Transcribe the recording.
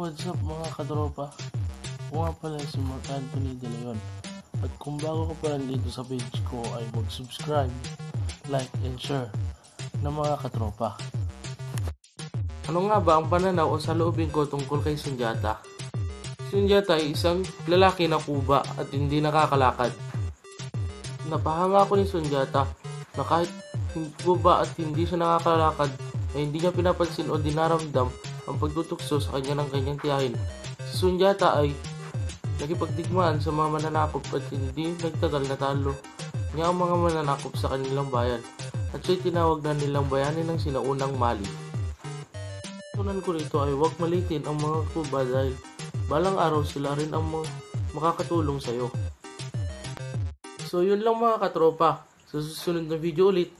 What's up mga katropa? Ako nga pala si Mark Anthony De Leon. At kung bago ka pa lang dito sa page ko ay mag-subscribe, like, and share ng mga katropa. Ano nga ba ang pananaw o saloobin ko tungkol kay Sundiata? Sundiata ay isang lalaki na kuba at hindi nakakalakad. Napahanga ako ni Sundiata na kahit kuba at hindi siya nakakalakad ay hindi niya pinapansin o dinaramdam ang pagtutukso sa kanya ng kanyang tiyahin. Si Sundiata ay nakipagdigmaan sa mga mananakop at hindi nagtagal na talo niya ang mga mananakop sa kanilang bayan at siya'y tinawag na nilang bayani ng sinaunang Mali. Tunan ko rito ay huwag malitin ang mga kuba dahil balang araw sila rin ang makakatulong sa'yo. So yun lang mga katropa, sa susunod na video ulit,